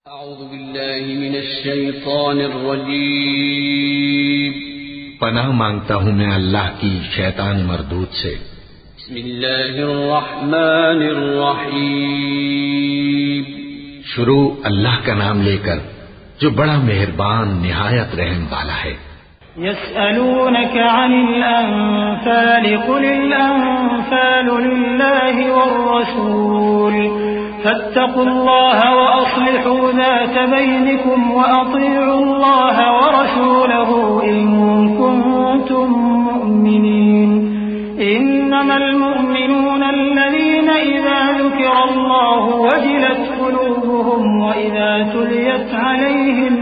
अऊज़ु बिल्लाहि मिनश शैतानिर रजीम। पनाह मांगता हूँ मैं अल्लाह की शैतान मरदूद से। बिस्मिल्लाहिर रहमानिर रहीम। शुरू अल्लाह का नाम लेकर जो बड़ा मेहरबान निहायत रहम वाला है। यसअलूनक अनिल अनफाल कुलिल अनफालु लिल्लाहि वर्रसूल फत्तकुल्लाह व अस्लिहू ज़ात बैनिकुम व अतीउल्लाह व रसूलहू इन कुंतुम मुमिनीन। इन्नमल मुमिनूना अल्लज़ीना इज़ा ज़ुकिरल्लाहु वजिलत क़ुलूबुहुम व इज़ा तुलियत अलैहिम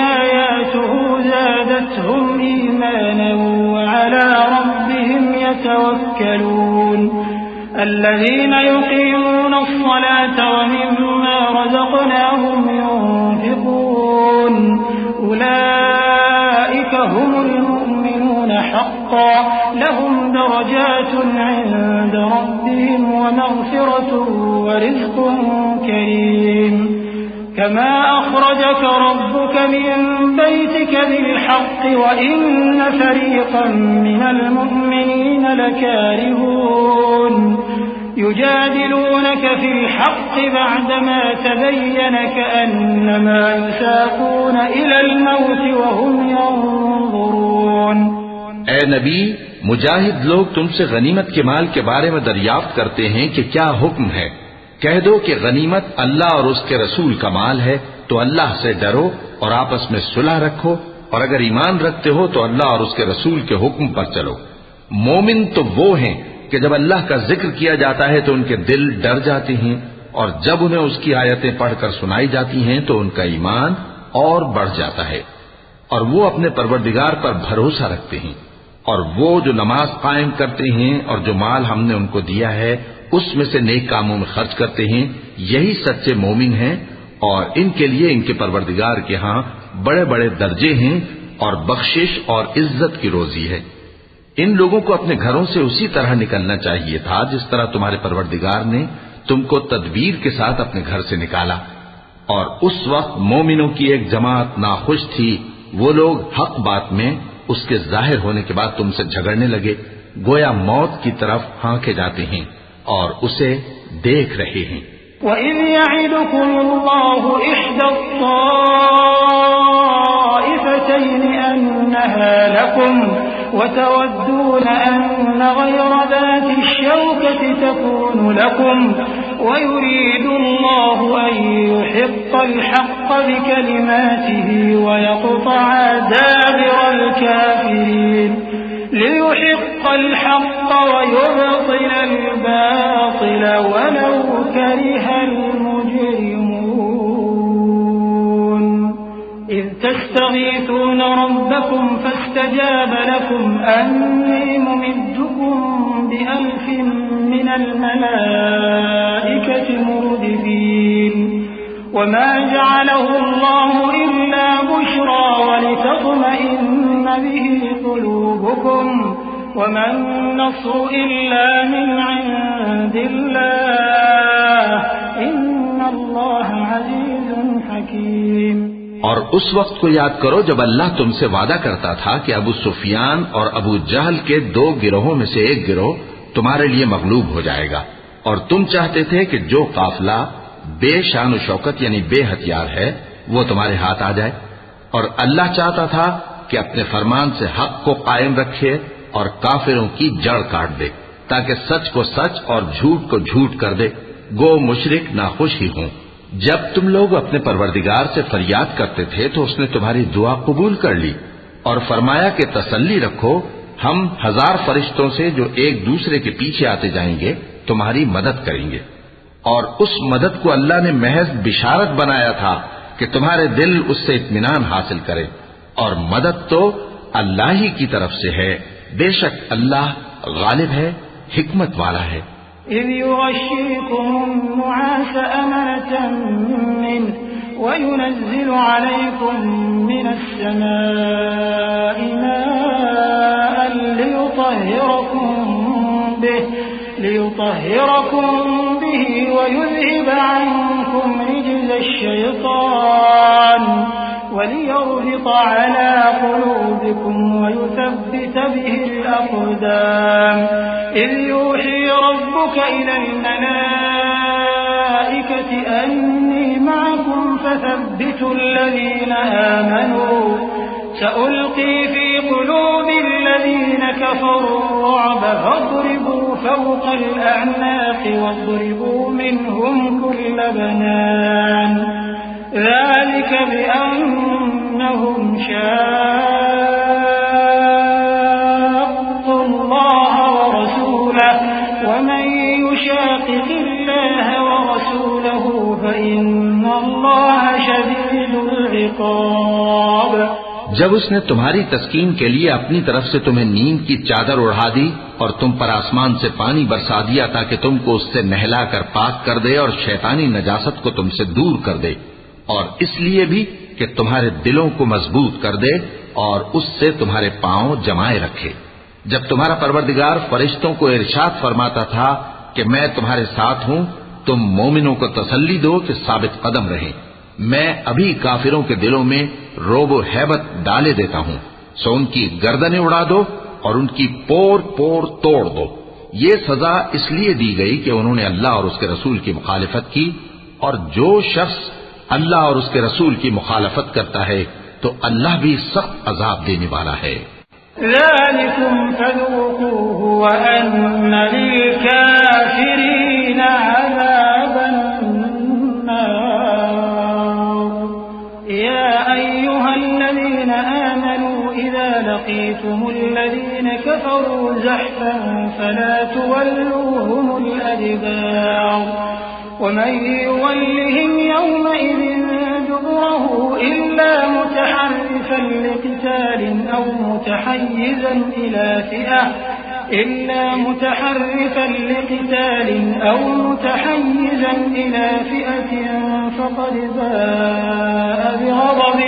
आयातुहु ज़ादतहुम ईमाना व अला रब्बिहिम यतवक्कलून। الذين يقيمون الصلاة ومما رزقناهم ينفقون أولئك هم المؤمنون حقا لهم درجات عند ربهم ومغفرة ورزق كريم كما أخرجك ربك من بيتك بالحق وإن فريقا من المؤمنين لكارهون يجادلونك في الحق بعدما تبين كأنما يساقون إلى الموت وهم ينظرون। ए नबी, मुजाहिद लोग तुमसे गनीमत के माल के बारे में दरियाफ्त करते हैं कि क्या हुक्म है। कह दो कि गनीमत अल्लाह और उसके रसूल का माल है, तो अल्लाह से डरो और आपस में सुलह रखो, और अगर ईमान रखते हो तो अल्लाह और उसके रसूल के हुक्म पर चलो। मोमिन तो वो हैं कि जब अल्लाह का जिक्र किया जाता है तो उनके दिल डर जाते हैं, और जब उन्हें उसकी आयतें पढ़कर सुनाई जाती हैं तो उनका ईमान और बढ़ जाता है, और वो अपने परवरदिगार पर भरोसा रखते हैं। और वो जो नमाज कायम करते हैं और जो माल हमने उनको दिया है उसमें से नेक कामों में खर्च करते हैं, यही सच्चे मोमिन हैं, और इनके लिए इनके परवरदिगार के यहाँ बड़े बड़े दर्जे हैं और बख्शिश और इज्जत की रोजी है। इन लोगों को अपने घरों से उसी तरह निकलना चाहिए था जिस तरह तुम्हारे परवरदिगार ने तुमको तदबीर के साथ अपने घर से निकाला। और उस वक्त मोमिनों की एक जमात नाखुश थी। वो लोग हक बात में उसके जाहिर होने के बाद तुमसे झगड़ने लगे, गोया मौत की तरफ हांके जाते हैं और उसे देख रहे हैं। वइज़ यइदुकुमुल्लाहु इह्दा त्ताइफ़तैनि अन्नहा लकुम वतवद्दून अन्न गयरा ज़ाति श्शौकति तकूनु लकुम वयुरीदुल्लाहु अन युहिक़्क़ल हक़्क़ बिकलिमातिही वयक़्तअ दाबिरल काफ़िरीन लियुहिक़्क़ الحق ويبطل الباطل ولو كره المجرمون إذ تستغيثون ربكم فاستجاب لكم أني ممدكم بألف من الملائكة مردفين وما جعله الله إلا بشرى ولتطمئن به قلوبكم وما النصر إلا من عند الله إن الله عزيز حكيم। और उस वक्त को याद करो जब अल्लाह तुमसे वादा करता था कि अबू सुफियान और अबू जहल के दो गिरोहों में से एक गिरोह तुम्हारे लिए मगलूब हो जाएगा, और तुम चाहते थे कि जो काफिला बेशान शौकत यानी बेहथियार है वो तुम्हारे हाथ आ जाए। और अल्लाह चाहता था कि अपने फरमान से हक को कायम रखे और काफिरों की जड़ काट दे, ताकि सच को सच और झूठ को झूठ कर दे, गो मुशरिक नाखुश ही हों। जब तुम लोग अपने परवरदिगार से फरियाद करते थे तो उसने तुम्हारी दुआ कबूल कर ली और फरमाया कि तसल्ली रखो, हम 1000 फरिश्तों से जो एक दूसरे के पीछे आते जाएंगे तुम्हारी मदद करेंगे। और उस मदद को अल्लाह ने महज बिशारत बनाया था कि तुम्हारे दिल उससे इत्मीनान हासिल करें, और मदद तो अल्लाह ही की तरफ से है। बेशक अल्लाह गालिब है, हिकमत वाला है। إذ يغشيكم النعاس أمنة منه وينزل عليكم من السماء ماء ليطهركم به ويذهب عنكم رجز الشيطان وليربط على قلوبكم ويثبت به الأقدام إذ يوحي ربك إلى الملائكة أني معكم فثبتوا الذين آمنوا سألقي في قلوب الذين كفروا الرعب فاضربوا فوق الأعناق واضربوا منهم كل بنان ذلك بأنهم شاقوا الله ورسوله ومن يشاقق الله ورسوله فإن الله شديد العقاب। जब उसने तुम्हारी तस्कीन के लिए अपनी तरफ से तुम्हें नींद की चादर उड़ा दी और तुम पर आसमान से पानी बरसा दिया ताकि तुमको उससे नहला कर पाक कर दे और शैतानी नजासत को तुमसे दूर कर दे, और इसलिए भी कि तुम्हारे दिलों को मजबूत कर दे और उससे तुम्हारे पांव जमाए रखे। जब तुम्हारा परवरदिगार फरिश्तों को इरशाद फरमाता था कि मैं तुम्हारे साथ हूं, तुम मोमिनों को तसल्ली दो कि साबित कदम रहें। मैं अभी काफिरों के दिलों में रोबो हैबत डाले देता हूं, सो उनकी गर्दनें उड़ा दो और उनकी पोर पोर तोड़ दो। ये सजा इसलिए दी गई कि उन्होंने अल्लाह और उसके रसूल की मुखालिफत की, और जो शख्स अल्लाह और उसके रसूल की मुखालफत करता है तो अल्लाह भी सख्त अजाब देने वाला है। ज़ालिकुम फज़ूक़ूहु व अन्न लिल-काफ़िरीन अज़ाबन नार। या अय्युहल्लज़ीन आमनू इज़ा लक़ीतुमुल्लज़ीन कफ़रू ज़हफ़न फ़ला तुवल्लूहुमुल अदबार ومن يولهم يومئذ دبره إلا متحرفا لقتال أو متحيزا إلى فئة فقد باء بغضب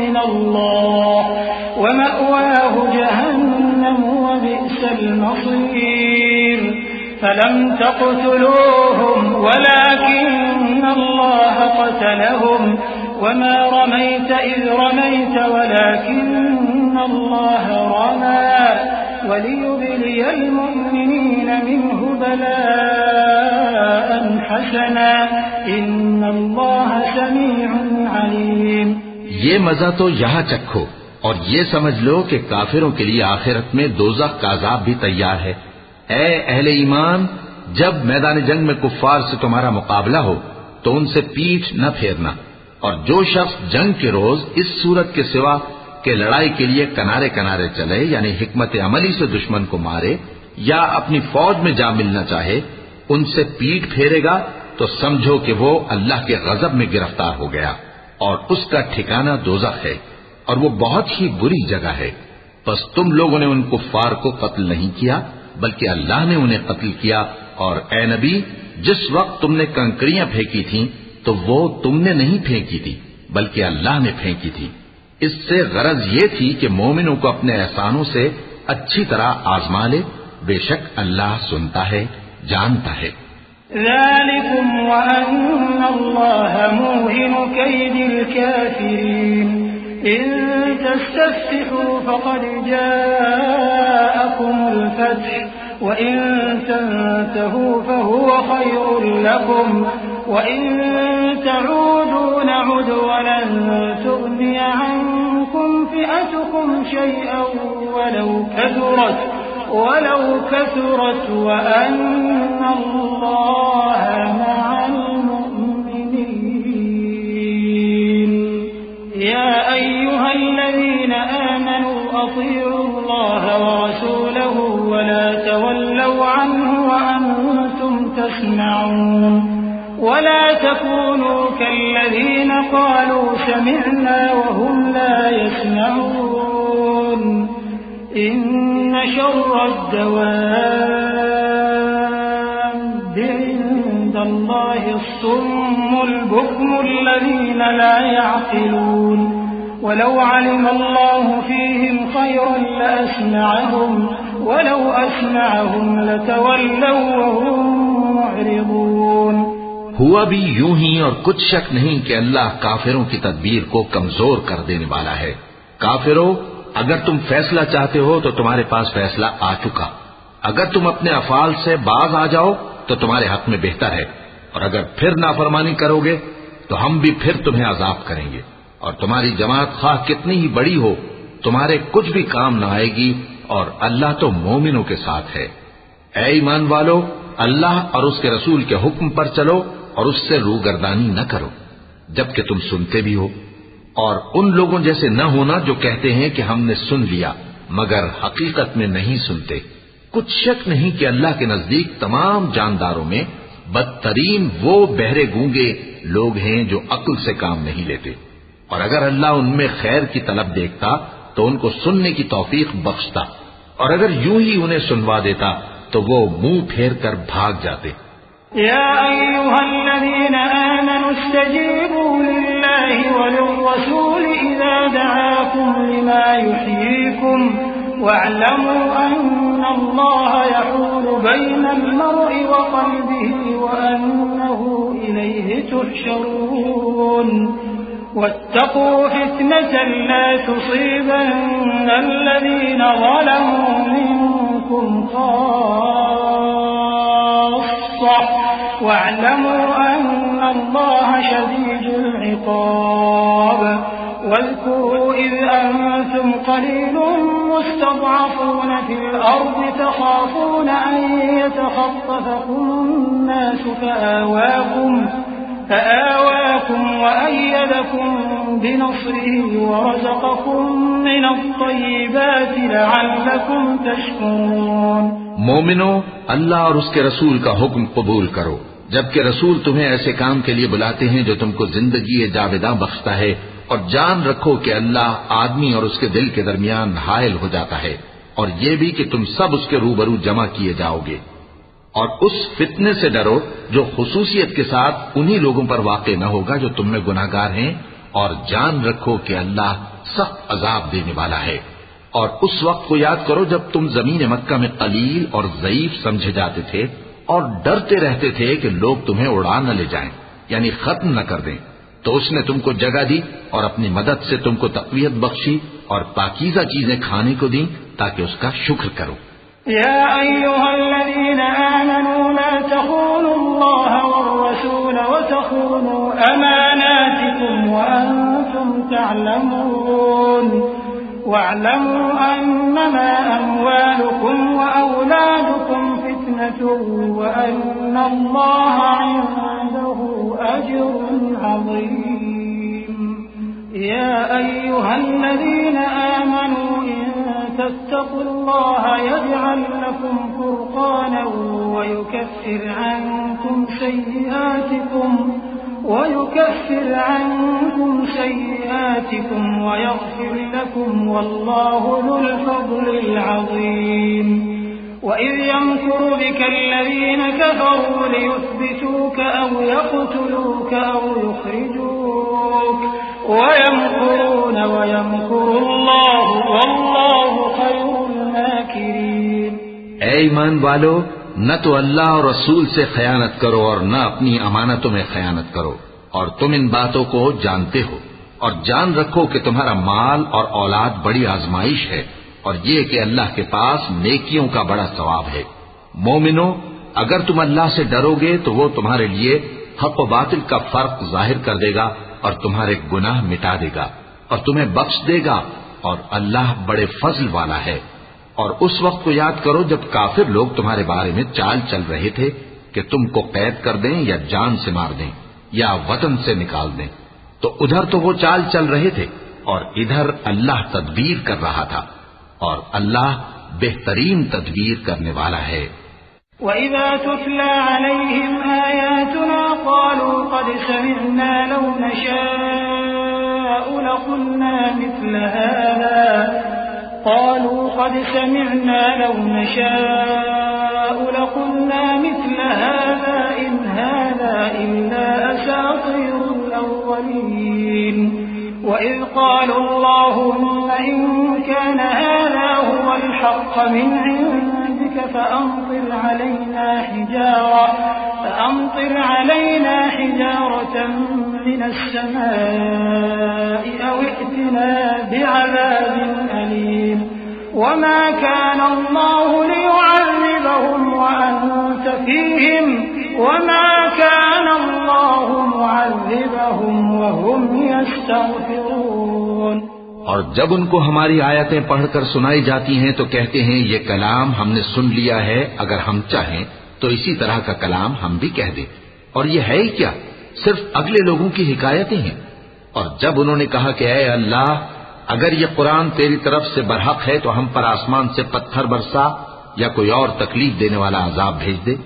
من الله ومأواه جهنم وبئس المصير فلم تقتلوهم ولكن الله قتلهم وما رميت إذ رميت ولكن الله رمى وليبلي المؤمنين منه بلاء حسنا إن الله سميع عليم। ये मजा तो यहाँ चखो और ये समझ लो कि काफिरों के लिए आखिरत में दोज़ख का अज़ाब भी तैयार है। ऐ अहले ईमान, जब मैदान जंग में कुफ्फार से तुम्हारा मुकाबला हो तो उनसे पीठ न फेरना, और जो शख्स जंग के रोज इस सूरत के सिवा के लड़ाई के लिए किनारे किनारे चले, यानी हिकमत अमली से दुश्मन को मारे या अपनी फौज में जा मिलना चाहे, उनसे पीठ फेरेगा तो समझो कि वो अल्लाह के गजब में गिरफ्तार हो गया और उसका ठिकाना दोज़ख है और वो बहुत ही बुरी जगह है। बस तुम लोगों ने उन कुफ्फार को कत्ल नहीं किया बल्कि अल्लाह ने उन्हें कत्ल किया, और ए नबी, जिस वक्त तुमने कंकड़ियां फेंकी थीं तो वो तुमने नहीं फेंकी थी बल्कि अल्लाह ने फेंकी थी। इससे गरज ये थी कि मोमिनों को अपने एहसानों से अच्छी तरह आजमा ले, बेशक अल्लाह सुनता है, जानता है। ज़ालिकुम व अन्नल्लाह मूहिनु कैदिल काफिरीन इन तस्तफ्तिहू फक़द जाअकुमुल फ़त्ह व इन तंतहू फहुव ख़ैरुल लकुम व इन तऊदू नउद वलन तुग़नी अन्कुम फ़िअतुकुम शयअन वलौ कथुरत व अन्नल्लाह मअल मुमिनीन। या अय्युहल्लज़ीन आमनू अतीअू अल्लाह व रसूलहू व ला तवल्लव अन्हु व अन्तुम तस्मऊन ولا تكونوا كالذين قالوا سمعنا وهم لا يسمعون إن شر الدواب عند الله الصم البكم الذين لا يعقلون ولو علم الله فيهم خيرا لأسمعهم ولو أسمعهم لتولوا وهم معرضون हुआ भी यूं ही, और कुछ शक नहीं कि अल्लाह काफिरों की तदबीर को कमजोर कर देने वाला है। काफिरों, अगर तुम फैसला चाहते हो तो तुम्हारे पास फैसला आ चुका। अगर तुम अपने अफाल से बाज आ जाओ तो तुम्हारे हक में बेहतर है, और अगर फिर नाफरमानी करोगे तो हम भी फिर तुम्हें अजाब करेंगे, और तुम्हारी जमात खाह कितनी ही बड़ी हो तुम्हारे कुछ भी काम न आएगी, और अल्लाह तो मोमिनों के साथ है। ऐ ईमान वालो, अल्लाह और उसके रसूल के हुक्म पर चलो और उससे रूगर्दानी न करो जबकि तुम सुनते भी हो, और उन लोगों जैसे न होना जो कहते हैं कि हमने सुन लिया मगर हकीकत में नहीं सुनते। कुछ शक नहीं कि अल्लाह के नजदीक तमाम जानदारों में बदतरीन वो बहरे गूंगे लोग हैं जो अक्ल से काम नहीं लेते, और अगर अल्लाह उनमें खैर की तलब देखता तो उनको सुनने की तौफीक बख्शता, और अगर यूं ही उन्हें सुनवा देता तो वो मुंह फेर कर भाग जाते। या अय्युहल्लज़ीना आमनू इस्तजीबू लिल्लाहि वलिर्रसूल इज़ा दआकुम लिमा युहयीकुम वअलमू अन्नल्लाह यहूलु बैनल मर्इ व क़ल्बिही व अन्नहु इलैहि तुहशरून वत्तक़ू फित्नतन ला तुसीबन्न अल्लज़ीना ज़लमू मिनकुम واعلموا أن الله شديد العقاب واذكروا إذ أنتم قليل مستضعفون في الأرض تخافون أن يتخطفكم الناس فآواكم وأيدكم بنصره ورزقكم من الطيبات لعلكم تشكرون। मोमिनो, अल्लाह और उसके रसूल का हुक्म कबूल करो जबकि रसूल तुम्हें ऐसे काम के लिए बुलाते हैं जो तुमको जिंदगी जावेदा बख्शता है, और जान रखो कि अल्लाह आदमी और उसके दिल के दरमियान हायल हो जाता है, और ये भी कि तुम सब उसके रूबरू जमा किए जाओगे। और उस फितने से डरो जो खुसूसियत के साथ उन्हीं लोगों पर वाक़े न होगा जो तुम में गुनाहगार हैं, और जान रखो कि अल्लाह सख्त अजाब देने वाला है। और उस वक्त को याद करो जब तुम जमीन मक्का में कलील और ज़ईफ समझे जाते थे और डरते रहते थे कि लोग तुम्हें उड़ा न ले जाएं, यानी खत्म न कर दें, तो उसने तुमको जगह दी और अपनी मदद से तुमको तक़वियत बख्शी और पाकीज़ा चीजें खाने को दी ताकि उसका शुक्र करो। या अय्युहल्लज़ीना आमनू ला तख़ूनुल्लाह वर्रसूल वतख़ूनू अमानातिकुम व अंतुम तअलमून वा'लमू अन्नमा अमवालुकुम व औलादुकुम फितनतुन व अन्नल्लाहा इंदहु अज्रुन अज़ीम। या अय्युहल्लज़ीना आमनू तत्तक़ुल्लाह यजअल लकुम फुरक़ाना वयुकफ्फिर अन्कुम सय्यिआतिकुम वयग़फिर लकुम वल्लाहु ज़ुल फ़ज़्लिल अज़ीम। वइज़ यमकुरु बिका अल्लज़ीना कफ़रू लियुथ्बितूक अव यक़्तुलूक अव युख़्रिजूक वयमकुरून वयमकुरुल्लाहु वल्लाहु खैरुल माकिरीन। ऐ ईमान वालो, न तो अल्लाह और रसूल से खयानत करो और न अपनी अमानतों में खयानत करो, और तुम इन बातों को जानते हो, और जान रखो कि तुम्हारा माल और औलाद बड़ी आजमाइश है, और ये कि अल्लाह के पास नेकियों का बड़ा सवाब है। मोमिनो, अगर तुम अल्लाह से डरोगे तो वो तुम्हारे लिए हक व बातिल का फर्क जाहिर कर देगा और तुम्हारे गुनाह मिटा देगा और तुम्हें बख्श देगा, और अल्लाह बड़े फजल वाला है। और उस वक्त को याद करो जब काफिर लोग तुम्हारे बारे में चाल चल रहे थे कि तुमको कैद कर दें या जान से मार दें या वतन से निकाल दें, तो उधर तो वो चाल चल रहे थे और इधर अल्लाह तदबीर कर रहा था, और अल्लाह बेहतरीन तदबीर करने वाला है। वइज़ा तुतला अलैहिम आयातुना क़ालू क़द समिअना लौ नशाअु लक़ुलना मिस्ल हाज़ा قالوا قد سمعنا لو نشاء لقلنا مثل هذا إن هذا إلا أساطير الأولين وإذ قالوا اللهم إن كان هذا هو الحق من فأمطر علينا मिनस समाई औ इअ्तिना बिअज़ाबिन अलीम वमा कान अल्लाहु लियुअज़्ज़िबहुम व अंत फीहिम वमा कान अल्लाहु मुअज़्ज़िबहुम व हुम यस्तग़फिरून। और जब उनको हमारी आयतें पढ़कर सुनाई जाती हैं तो कहते हैं ये कलाम हमने सुन लिया है, अगर हम चाहें तो इसी तरह का कलाम हम भी कह दें। और ये है ही क्या, सिर्फ अगले लोगों की हिकायतें हैं। और जब उन्होंने कहा कि ऐ अल्लाह, अगर ये कुरान तेरी तरफ से बरहक है तो हम पर आसमान से पत्थर बरसा या कोई और तकलीफ देने वाला अजाब भेज दे।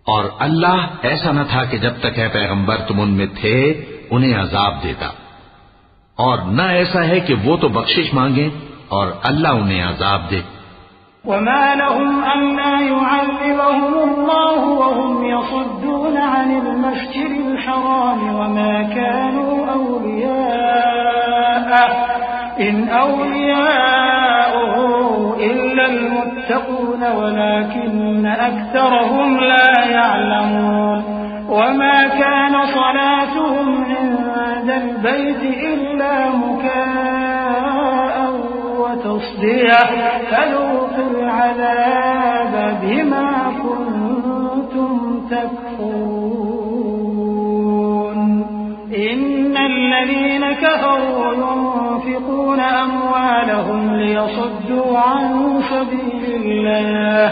और अल्लाह ऐसा न था कि जब तक है पैगंबर तुम उनमें थे उन्हें अजाब देता, और न ऐसा है कि वो तो बख्शिश मांगे और अल्लाह उन्हें अजाब दे। वमा लहुम अन्ना युअज़्ज़िबहुमुल्लाहु व हुम यसुद्दून अनिल मस्जिदिल हराम वमा कानू औलियाअ इन औलियाउहु इल्लल मुत्तक़ून वलाकिन्न अक्सरहुम ला यअलमून। वमा कान सलातुहुम इंदल बैति इल्ला मुकाअन व तस्दियह फज़ूक़ुल अज़ाब बिमा कुन्तुम तकफुरून। इन्नल लज़ीन कफ़रू युनफ़िक़ून अम्वालहुम लियसुद्दू अन सबीलिल्लाह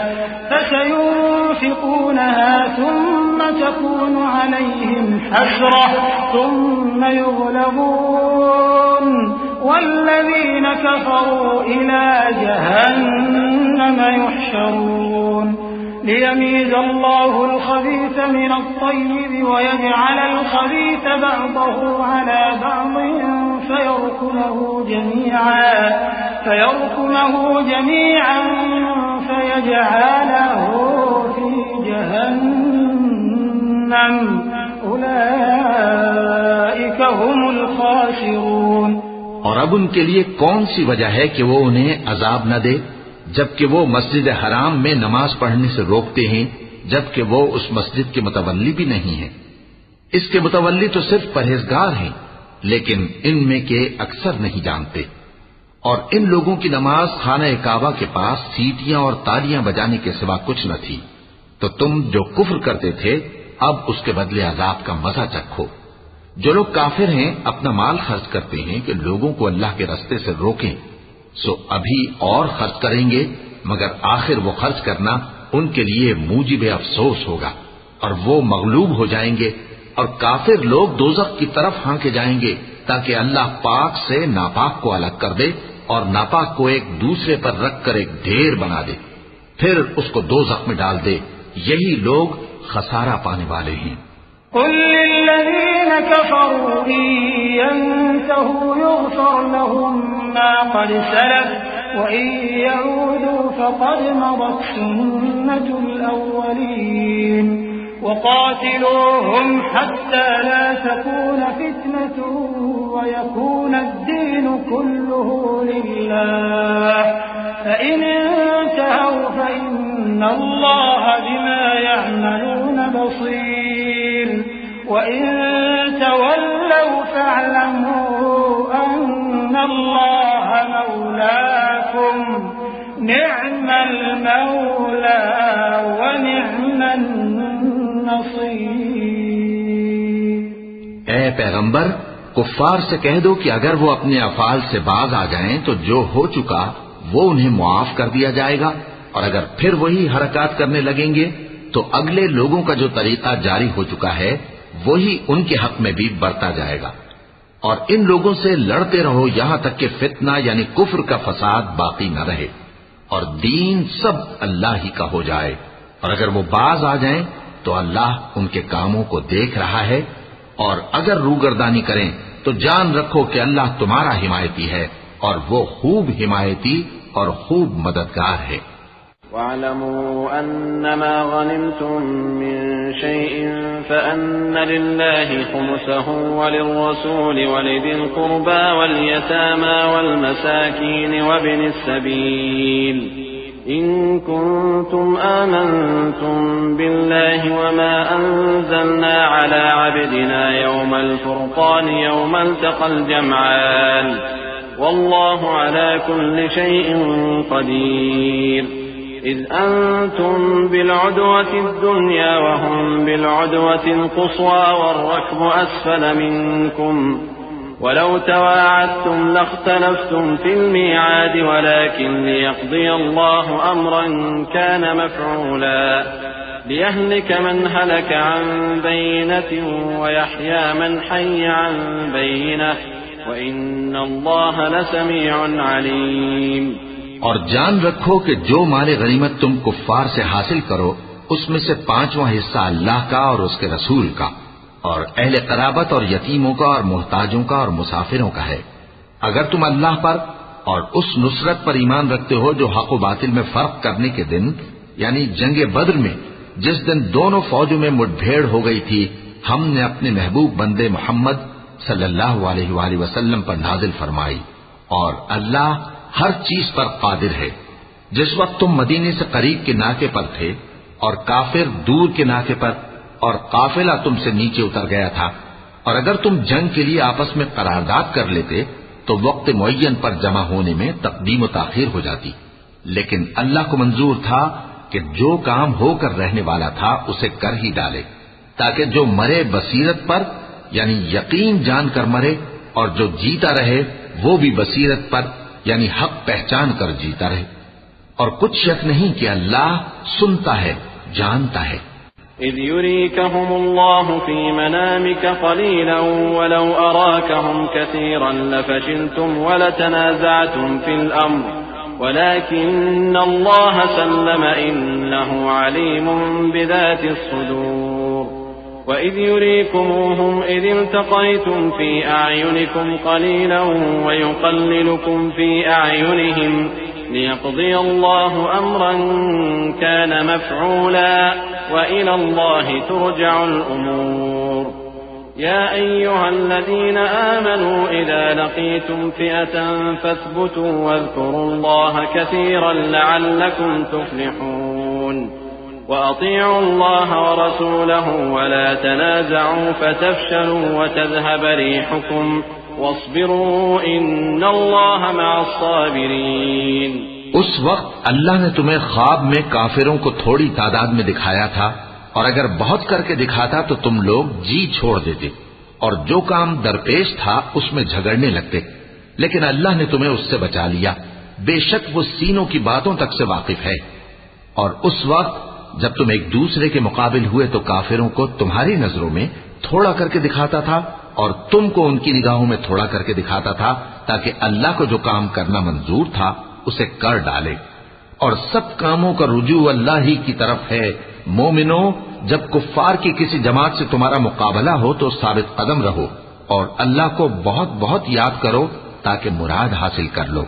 फसयुनफ़िक़ूनहा ثم تكون عليهم حسرة ثم يغلبون والذين كفروا إلى جهنم يحشرون ليميز الله الخبيث من الطيب ويجعل الخبيث بعضه على بعض فيركمه جميعا فيجعله في جهنم أولئك هم الخاسرون। और अब उनके लिए कौन सी वजह है कि वो उन्हें अजाब न दे, जबकि वो मस्जिद हराम में नमाज पढ़ने से रोकते हैं, जबकि वो उस मस्जिद के मुतवल्ली भी नहीं है। इसके मुतवल्ली तो सिर्फ परहेजगार हैं, लेकिन इनमें के अक्सर नहीं जानते। और इन लोगों की नमाज खाना काबा के पास सीटियां और तालियां बजाने के सिवा कुछ न थी। तो तुम जो कुफ्र करते थे अब उसके बदले अजाब का मजा चखो। जो लोग काफिर हैं अपना माल खर्च करते हैं कि लोगों को अल्लाह के रास्ते से रोकें, सो अभी और खर्च करेंगे, मगर आखिर वो खर्च करना उनके लिए मूजिब अफसोस होगा और वो मगलूब हो जाएंगे। और काफिर लोग दोजख की तरफ हांके जाएंगे ताकि अल्लाह पाक से नापाक को अलग कर दे और नापाक को एक दूसरे पर रखकर एक ढेर बना दे, फिर उसको दोजख में डाल दे। यही लोग खसारा पाने वाले हैं। कुल लिल्लज़ीन कफ़रू इन यंतहू युग़फ़र लहुम मा क़द सलफ़ व इन यऊदू फ़क़द मदत सुन्नतुल अव्वलीन वक़ातिलूहुम हत्ता ला तकून फ़ित्नतुन व यकून अद्दीन कुल्लुहु लिल्लाह फ़इन इंतहव फ़इन्नल्लाह बिमा यअमलून बसीर वइन तवल्लव फ़अलमू अन्नल्लाह मौलाकुम निअमल मौला व निअमन नसीर। ऐ पैगंबर, कुफ्फार से कह दो कि अगर वो अपने अफाल से बाज आ जाएं तो जो हो चुका वो उन्हें मुआफ कर दिया जाएगा, और अगर फिर वही हरकत करने लगेंगे तो अगले लोगों का जो तरीका जारी हो चुका है वही उनके हक में भी बरता जाएगा। और इन लोगों से लड़ते रहो यहां तक कि फितना यानी कुफ्र का फसाद बाकी न रहे और दीन सब अल्लाह ही का हो जाए। और अगर वो बाज आ जाएं तो अल्लाह उनके कामों को देख रहा है, और अगर रूगर्दानी करें तो जान रखो कि अल्लाह तुम्हारा हिमायती है और वो खूब हिमायती और खूब मददगार है। वअलमू अन्नमा गनिमतुम मिन शैइन फअन्न लिल्लाहि खुमुसहु वलिर्रसूलि वलिदिल क़ुर्बा वल यतामा वल मसाकीन वबिनिस सबील इन कुंतुम आमंतुम बिल्लाहि वमा अंज़लना अला अब्दिना यौमल फुरक़ान यौमल तक़ल जमआन वल्लाहु अला कुल्लि शैइन क़दीर इज़ अंतुम बिलउदवति दुन्या वहुम बिलउदवति क़ुस्वा वर्रक्बु अस्फल मिनकुम वलौ तवाअदतुम लख्तलफ्तुम फिल मिआद वलाकिन लियक़्दिय अल्लाहु अम्रन कान मफ़ऊला लियहलिक मन हलक अन बय्यिनतिन वयहया मन हय्य अन बय्यिनह वइन्नल्लाह लसमीउन अलीम। और जान रखो कि जो माले गनीमत तुम कुफ्फार से हासिल करो उसमें से 5वां हिस्सा अल्लाह का और उसके रसूल का और अहले क़राबत और यतीमों का और मुहताजों का और मुसाफिरों का है। अगर तुम अल्लाह पर और उस नुसरत पर ईमान रखते हो जो हक व बातिल में फर्क करने के दिन यानी जंगे बद्र में जिस दिन दोनों फौजों में मुठभेड़ हो गई थी, हमने अपने महबूब बंदे मोहम्मद सल्लल्लाहु अलैहि वसल्लम पर नाजिल फरमाई और अल्लाह हर चीज पर कादिर है। जिस वक्त तुम मदीने से करीब के नाके पर थे और काफिर दूर के नाके पर और काफिला तुमसे नीचे उतर गया था, और अगर तुम जंग के लिए आपस में करारदाद कर लेते तो वक्त मुअय्यन पर जमा होने में तकदीम व ताखीर हो जाती, लेकिन अल्लाह को मंजूर था कि जो काम होकर रहने वाला था उसे कर ही डाले, ताकि जो मरे बसीरत पर यानी यकीन जानकर मरे और जो जीता रहे वो भी बसीरत पर यानी हक पहचान कर जीता रहे। और कुछ शक नहीं कि अल्लाह सुनता है, जानता है। इज़ युरीकहुमुल्लाहु फी मनामिक क़लीलन वलौ अराकहुम कसीरन लफशिलतुम वलतनाज़अतुम फिल अम्र वलाकिन्नल्लाह सल्लम इन्नहु अलीमुन बिज़ातिस सुदूर। وإذ يريكموهم إذ التقيتم في أعينكم قليلا ويقللكم في أعينهم ليقضي الله أمرا كان مفعولا وإلى الله ترجع الأمور يا أيها الذين آمنوا إذا لقيتم فئة فاثبتوا واذكروا الله كثيرا لعلكم تفلحون وأطيعوا الله ورسوله ولا تنازعوا فتفشلوا وتذهب ريحكم واصبروا إن الله مع الصابرين। उस वक्त अल्लाह ने तुम्हें ख्वाब में काफिरों को थोड़ी तादाद में दिखाया था, और अगर बहुत करके दिखाता तो तुम लोग जी छोड़ देते और जो काम दरपेश था उसमें झगड़ने लगते, लेकिन अल्लाह ने तुम्हें उससे बचा लिया। बेशक वो सीनों की बातों तक से वाकिफ है। और उस वक्त जब तुम एक दूसरे के मुकाबिल हुए तो काफिरों को तुम्हारी नजरों में थोड़ा करके दिखाता था और तुमको उनकी निगाहों में थोड़ा करके दिखाता था, ताकि अल्लाह को जो काम करना मंजूर था उसे कर डाले। और सब कामों का रुजू अल्लाह ही की तरफ है। मोमिनो, जब कुफ्फार की किसी जमात से तुम्हारा मुकाबला हो तो साबित कदम रहो और अल्लाह को बहुत बहुत याद करो ताकि मुराद हासिल कर लो।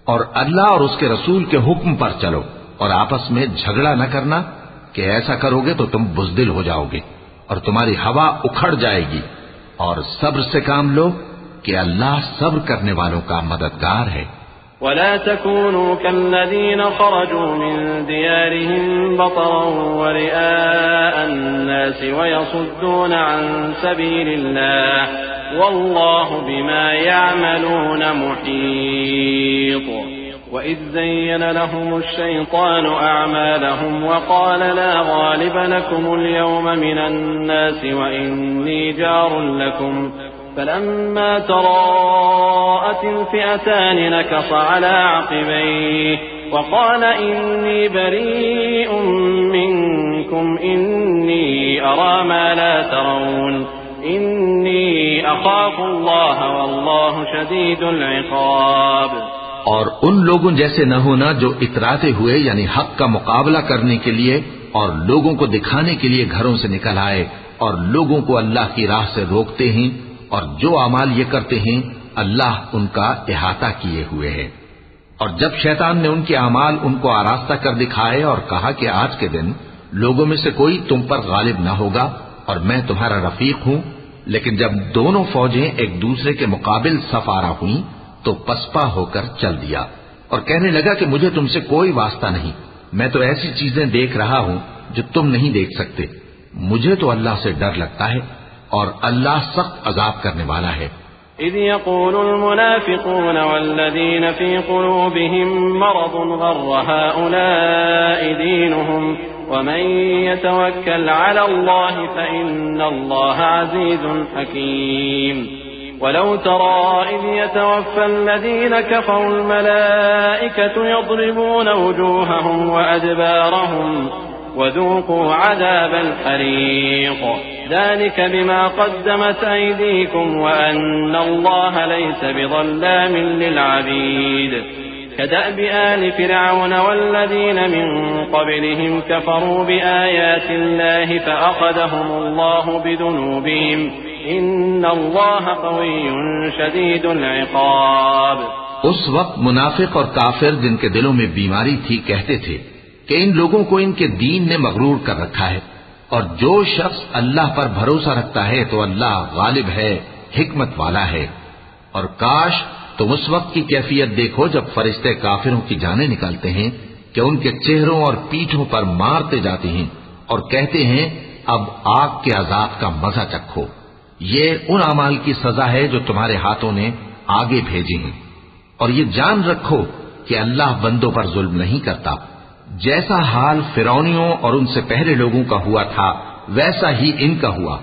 और अल्लाह और उसके रसूल के हुक्म पर चलो और आपस में झगड़ा न करना, कि ऐसा करोगे तो तुम बुज़दिल हो जाओगे और तुम्हारी हवा उखड़ जाएगी। और सब्र से काम लो कि अल्लाह सब्र करने वालों का मददगार है। वला तकूनू कल्लज़ीन खरजू मिन दियारिहिम बतरन व रिआअ अन्नास व यसुद्दून अन सबीलिल्लाह वल्लाहु बिमा यअमलून मुहीत। وإذ زين لهم الشيطان أعمالهم وقال لا غالب لكم اليوم من الناس وإني جار لكم فلما تراءت الفئتان نكص على عقبيه وقال إني بريء منكم إني أرى ما لا ترون إني أخاف الله والله شديد العقاب। और उन लोगों जैसे न होना जो इतराते हुए यानी हक का मुकाबला करने के लिए और लोगों को दिखाने के लिए घरों से निकल आए और लोगों को अल्लाह की राह से रोकते हैं, और जो अमाल ये करते हैं अल्लाह उनका इहाता किए हुए है। और जब शैतान ने उनके अमाल उनको आरास्ता कर दिखाए और कहा कि आज के दिन लोगों में से कोई तुम पर गालिब न होगा और मैं तुम्हारा रफीक हूं, लेकिन जब दोनों फौजें एक दूसरे के मुकाबिल सफारा हुई तो पसपा होकर चल दिया और कहने लगा कि मुझे तुमसे कोई वास्ता नहीं, मैं तो ऐसी चीजें देख रहा हूं जो तुम नहीं देख सकते। मुझे तो अल्लाह से डर लगता है और अल्लाह सख्त अजाब करने वाला है। इज़ यक़ूलुल मुनाफ़िक़ून वल्लज़ीन फ़ी क़ुलूबिहिम मरज़ुन ग़र्र हाउलाइ दीनुहुम वमन यतवक्कल अलल्लाहि फ़इन्नल्लाहा अज़ीज़ुन हकीम। वलौ तरा इज़ यतवफ़्फ़ल कफ़रुल मलाइकतु यضرबून वुजूहहुम वअदबारहुम वज़ूक़ू अज़ाबल हरीक़ ذلك بما قدمت أيديكم وأن الله ليس بظلام للعبيد كدأب آل فرعون والذين من قبلهم كفروا بآيات الله فأخذهم الله بذنوبهم إن الله قوي شديد العقاب। उस वक्त मुनाफिक और काफिर जिनके दिलों में बीमारी थी कहते थे कि इन लोगों को इनके दीन ने मगरूर कर रखा है, और जो शख्स अल्लाह पर भरोसा रखता है तो अल्लाह गालिब है, हिकमत वाला है। और काश तुम उस वक्त की कैफियत देखो जब फरिश्ते काफिरों की जानें निकालते हैं कि उनके चेहरों और पीठों पर मारते जाते हैं और कहते हैं अब आग के अजाब का मजा चखो। ये उन अमाल की सजा है जो तुम्हारे हाथों ने आगे भेजी हैं। और ये जान रखो कि अल्लाह बंदों पर जुल्म नहीं करता। जैसा हाल फिरौनियों और उनसे पहले लोगों का हुआ था वैसा ही इनका हुआ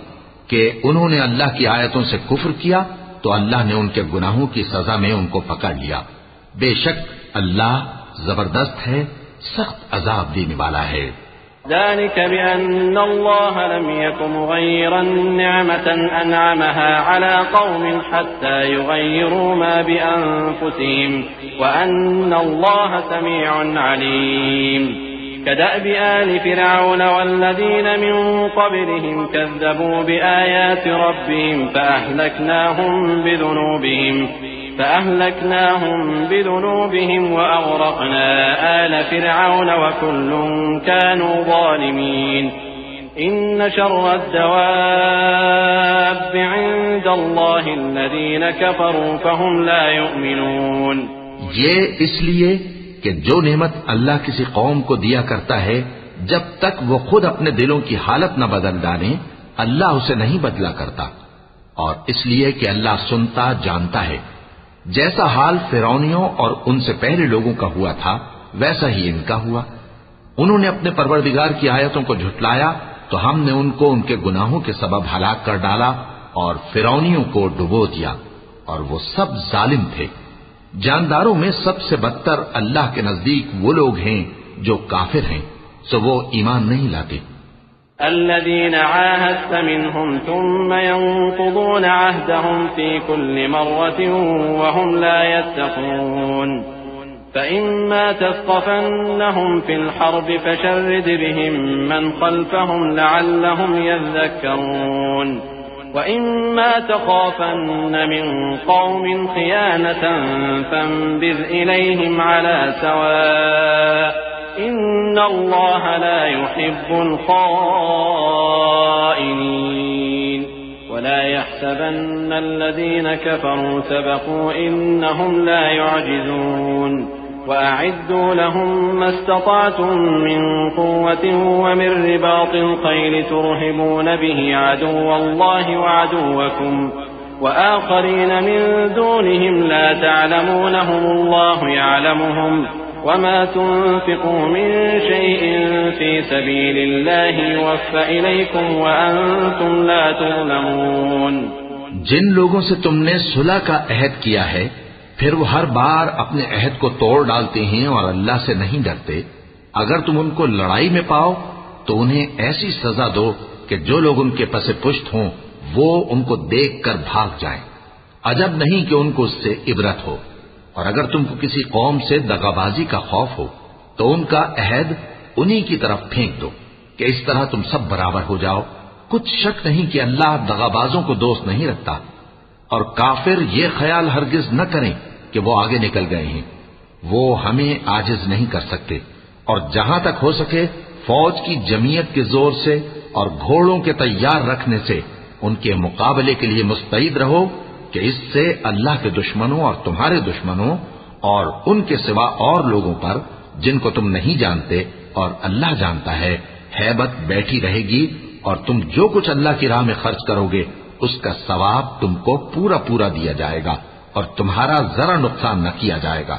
कि उन्होंने अल्लाह की आयतों से कुफ्र किया तो अल्लाह ने उनके गुनाहों की सजा में उनको पकड़ लिया। बेशक अल्लाह जबरदस्त है, सख्त अजाब देने वाला है। ذلك بأن الله لم يكن مغيرا نعمة أنعمها على قوم حتى يغيروا ما بأنفسهم وأن الله سميع عليم كدأب آل فرعون والذين من قبلهم كذبوا بآيات ربهم فأهلكناهم بذنوبهم وأغرقنا آل فرعون وكل كانوا ظالمين إن شر الدواب عند الله الذين كفروا فهم لا يؤمنون। ये इसलिए कि जो नेमत अल्लाह किसी कौम को दिया करता है जब तक वो खुद अपने दिलों की हालत न बदल डाले अल्लाह उसे नहीं बदला करता, और इसलिए कि अल्लाह सुनता जानता है। जैसा हाल फिरौनियों और उनसे पहले लोगों का हुआ था वैसा ही इनका हुआ। उन्होंने अपने परवरदिगार की आयतों को झुटलाया तो हमने उनको उनके गुनाहों के सबब हलाक कर डाला और फिरौनियों को डुबो दिया, और वो सब जालिम थे। जानदारों में सबसे बदतर अल्लाह के नजदीक वो लोग हैं जो काफिर हैं, सो वो ईमान नहीं लाते। الذين عاهدت منهم ثم ينقضون عهدهم في كل مرة وهم لا يتقون فإما تثقفنهم في الحرب فشرد بهم من خلفهم لعلهم يذكرون وإما تخافن من قوم خيانة فانبذ إليهم على سواء إن الله لا يحب الخائنين ولا يحسبن الذين كفروا سبقوا إنهم لا يعجزون وأعدوا لهم ما استطعتم من قوة ومن رباط الخيل ترهبون به عدو الله وعدوكم وآخرين من دونهم لا تعلمونهم الله يعلمهم وما تنفقوا من شيء في سبيل الله يوفى إليكم وأنتم لا تظلمون। जिन लोगों से तुमने सुलह का अहद किया है फिर वो हर बार अपने अहद को तोड़ डालते हैं और अल्लाह से नहीं डरते, अगर तुम उनको लड़ाई में पाओ तो उन्हें ऐसी सजा दो कि जो लोग उनके पसे पुष्ट हों वो उनको देखकर भाग जाएं। अजब नहीं कि उनको उससे इबरत हो। और अगर तुमको किसी कौम से दगाबाजी का खौफ हो तो उनका अहद उन्हीं की तरफ फेंक दो कि इस तरह तुम सब बराबर हो जाओ। कुछ शक नहीं कि अल्लाह दगाबाजों को दोस्त नहीं रखता। और काफिर ये ख्याल हरगिज न करें कि वो आगे निकल गए हैं, वो हमें आजिज नहीं कर सकते। और जहां तक हो सके फौज की जमीयत के जोर से और घोड़ों के तैयार रखने से उनके मुकाबले के लिए मुस्तैद रहो कि इससे अल्लाह के दुश्मनों और तुम्हारे दुश्मनों और उनके सिवा और लोगों पर जिनको तुम नहीं जानते और अल्लाह जानता है, हैबत बैठी रहेगी और तुम जो कुछ अल्लाह की राह में खर्च करोगे उसका सवाब तुमको पूरा पूरा दिया जाएगा और तुम्हारा जरा नुकसान न किया जाएगा।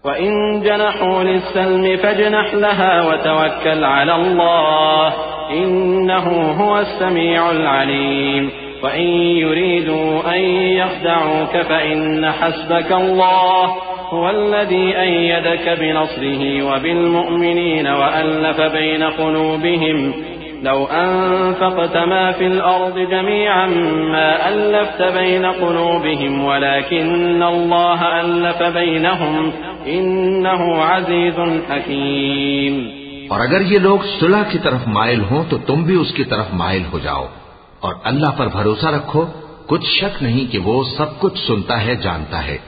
वइन जनहू लिस्सल्मि फजनह लहा वतवक्कल अला अल्लाह इन्नहु हुवस समीउल अलीम वइन युरीदू अन यख्दऊक फइन्न हस्बक अल्लाह हुवल्लज़ी अय्यदक बिनस्रिही वबिलमुअ्मिनीन वअल्लफ़ बैन क़ुलूबिहिम लौ अनफ़क़त मा फ़िल अर्ज़ि जमीअन मा अल्लफ़्त बैन क़ुलूबिहिम वलाकिन्न अल्लाह अल्लफ़ बैनहुम इन्नहु अज़ीज़ुन हकीम। और अगर ये लोग सुलह की तरफ माइल हों तो तुम भी उसकी तरफ माइल हो जाओ और अल्लाह पर भरोसा रखो, कुछ शक नहीं कि वो सब कुछ सुनता है, जानता है।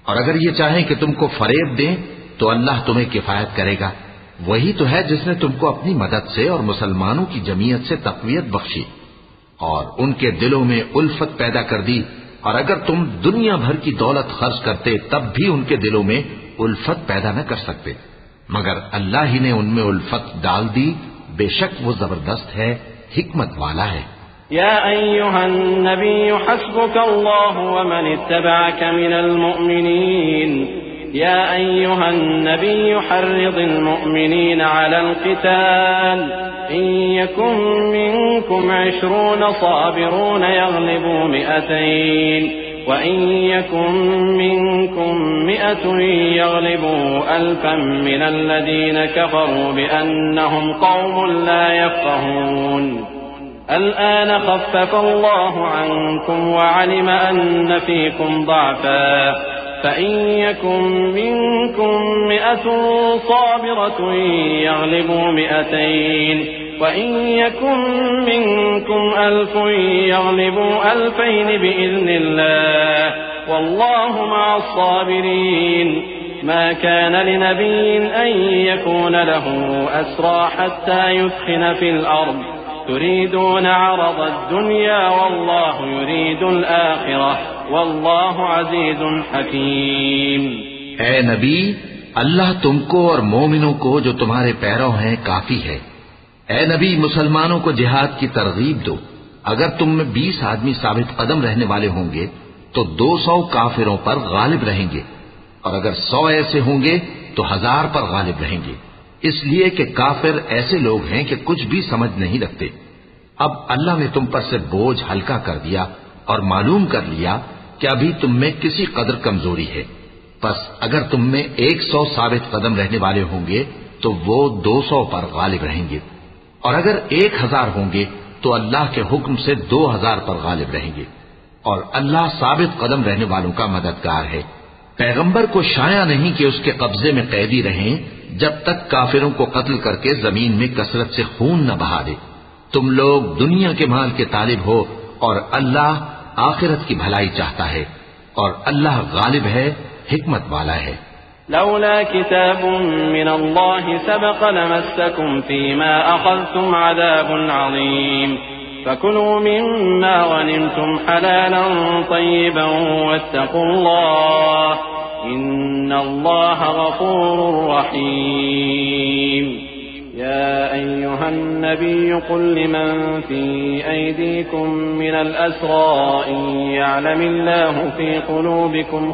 और अगर ये चाहें कि तुमको फरेब दें तो अल्लाह तुम्हें किफायत करेगा। वही तो है जिसने तुमको अपनी मदद से और मुसलमानों की जमीयत से तक़वियत बख्शी और उनके दिलों में उल्फत पैदा कर दी। और अगर तुम दुनिया भर की दौलत खर्च करते तब भी उनके दिलों में उल्फत पैदा न कर सकते, मगर अल्लाह ही ने उनमें उल्फत डाल दी। बेशक वो जबरदस्त है, हिकमत वाला है। या अय्युहन नबिय्यु हस्बुक अल्लाहु व मन इत्तबअक मिनल मुअ्मिनीन या अय्युहन नबिय्यु हर्रिदिल मुअ्मिनीन अलल क़िताल इन यकुम मिनकुम 20 साबिरून यग़लिबू मिअतैन व इन यकुम मिनकुम 100 यग़लिबू अल्फन मिनल्लज़ीन कफ़रू बिअन्नहुम क़ौमुन ला यफ़क़हून الآن خفف الله عنكم وعلم أن فيكم ضعفا فإن يكن منكم 100 صابرة يغلبوا 200 وإن يكن منكم 1000 يغلبوا 2000 بإذن الله والله مع الصابرين ما كان لنبي أن يكون له أسرى حتى يثخن في الأرض तुरीदून अरद दुनिया वल्लाहु युरीदुल आखिरह वल्लाहु अज़ीज़ुन हकीम। ऐ नबी, अल्लाह तुमको और मोमिनों को जो तुम्हारे पैरों हैं काफी है। ऐ नबी, मुसलमानों को जिहाद की तरगीब दो। अगर तुम में 20 आदमी साबित कदम रहने वाले होंगे तो 200 काफिरों पर गालिब रहेंगे और अगर 100 ऐसे होंगे तो 1000 पर गालिब रहेंगे, इसलिए कि काफिर ऐसे लोग हैं कि कुछ भी समझ नहीं रखते। अब अल्लाह ने तुम पर से बोझ हल्का कर दिया और मालूम कर लिया कि अभी तुम में किसी कदर कमजोरी है। बस अगर तुम में 100 साबित कदम रहने वाले होंगे तो वो 200 पर गालिब रहेंगे और अगर 1000 होंगे तो अल्लाह के हुक्म से 2000 पर गालिब रहेंगे और अल्लाह साबित कदम रहने वालों का मददगार है। पैगंबर को शाया नहीं कि उसके कब्जे में कैदी रहें जब तक काफिरों को कत्ल करके जमीन में कसरत से खून न बहा दे। तुम लोग दुनिया के माल के तालिब हो और अल्लाह आखिरत की भलाई चाहता है और अल्लाह गालिब है, हिकमत वाला है। लौला किताबुम मिनल्लाहि सबक़ लमस्सकुम फीमा अख़ज़्तुम अज़ाबुन अज़ीम फकुलू मिम्मा गनिमतुम हलालन तय्यिबन वत्तक़ुल्लाह इन्नल्लाह गफ़ूरुर रहीम। या अय्युहन नबिय्यु कुल लिमन फी अयदीकुम मिनल अस्रा इन यअलमिल्लाहु फी क़ुलूबिकुम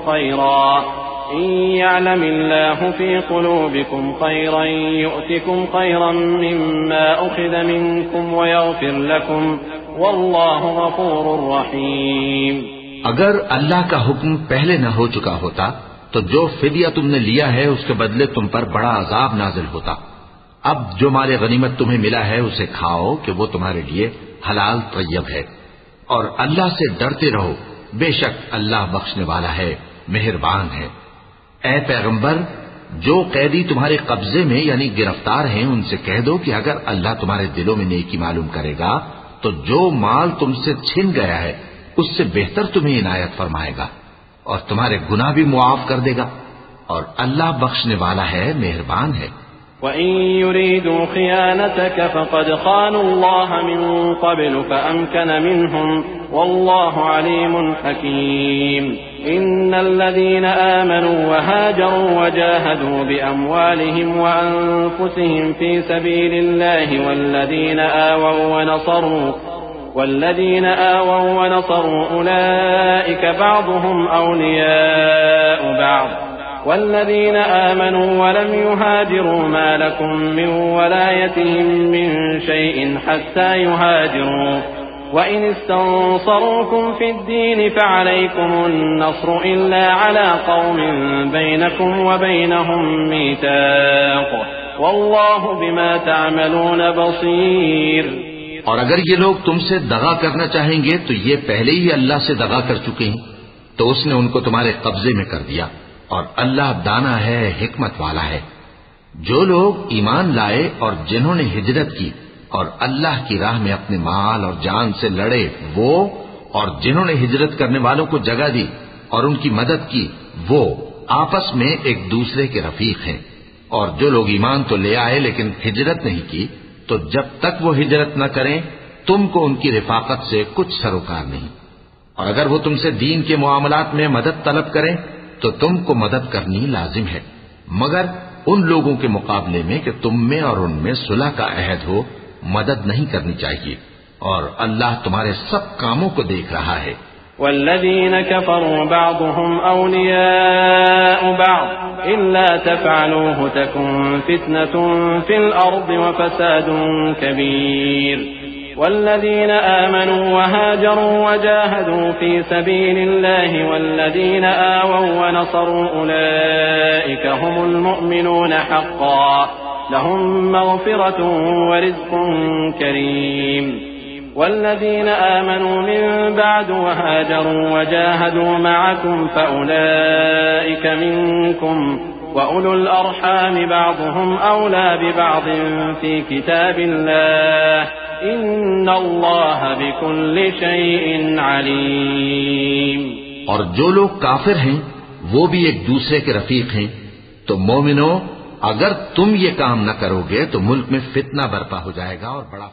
खैरन यु'तिकुम खैरन मिम्मा उख़िज़ मिनकुम वयग़फ़िर लकुम वल्लाहु गफ़ूरुर रहीम। अगर अल्लाह का हुक्म पहले न हो चुका होता तो जो फिदिया तुमने लिया है उसके बदले तुम पर बड़ा अजाब नाजिल होता। अब जो माल गनीमत तुम्हें मिला है उसे खाओ कि वो तुम्हारे लिए हलाल तय्यब है और अल्लाह से डरते रहो, बेशक अल्लाह बख्शने वाला है, मेहरबान है। ऐ पैगंबर, जो कैदी तुम्हारे कब्जे में यानी गिरफ्तार हैं उनसे कह दो कि अगर अल्लाह तुम्हारे दिलों में नेकी मालूम करेगा तो जो माल तुमसे छिन गया है उससे बेहतर तुम्हें इनायत फरमाएगा और तुम्हारे गुनाह भी मुआफ कर देगा और अल्लाह बख्शने वाला है, मेहरबान है। وإن يريدوا خيانتك فقد خانوا الله من قبل فأمكن منهم والله عليم حكيم إن الذين آمنوا وهاجروا وجاهدوا بأموالهم وأنفسهم في سبيل الله والذين آووا ونصروا أولئك بعضهم أولياء بعض والذين آمنوا ولم يهاجروا ما لكم من ولايتهم من شيء حتى يهاجروا وإن استنصروكم في الدين فعليكم النصر إلا على قوم بينكم وبينهم ميثاق والله بما تعملون بصير। और अगर ये लोग तुमसे दगा करना चाहेंगे तो ये पहले ही अल्लाह से दगा कर चुके हैं, तो उसने उनको तुम्हारे कब्जे में कर दिया। और अल्लाह दाना है, हिकमत वाला है। जो लोग ईमान लाए और जिन्होंने हिजरत की और अल्लाह की राह में अपने माल और जान से लड़े, वो और जिन्होंने हिजरत करने वालों को जगह दी और उनकी मदद की, वो आपस में एक दूसरे के रफीक हैं। और जो लोग ईमान तो ले आए लेकिन हिजरत नहीं की, तो जब तक वो हिजरत न करें तुमको उनकी रिफाकत से कुछ सरोकार नहीं। और अगर वो तुमसे दीन के मामलात में मदद तलब करें तो तुमको मदद करनी लाजिम है, मगर उन लोगों के मुकाबले में कि तुम में और उनमें सुलह का अहद हो, मदद नहीं करनी चाहिए। और अल्लाह तुम्हारे सब कामों को देख रहा है। والذين كفروا بعضهم أولياء بعض إلا تفعلوه تكن فتنة في الأرض وفساد كبير والذين آمنوا وهاجروا وجاهدوا في سبيل الله والذين آووا ونصروا أولئك هم المؤمنون حقا لهم مغفرة ورزق كريم والذين آمنوا من بعد وهاجروا وجاهدوا معكم فأولئك منكم وأولو الأرحام بعضهم أولى ببعض في كتاب الله إن الله بكل شيء عليم। और जो लोग काफिर हैं वो भी एक दूसरे के रफीक हैं। तो मोमिनो, अगर तुम ये काम न करोगे तो मुल्क में फितना बर्पा हो जाएगा और बड़ा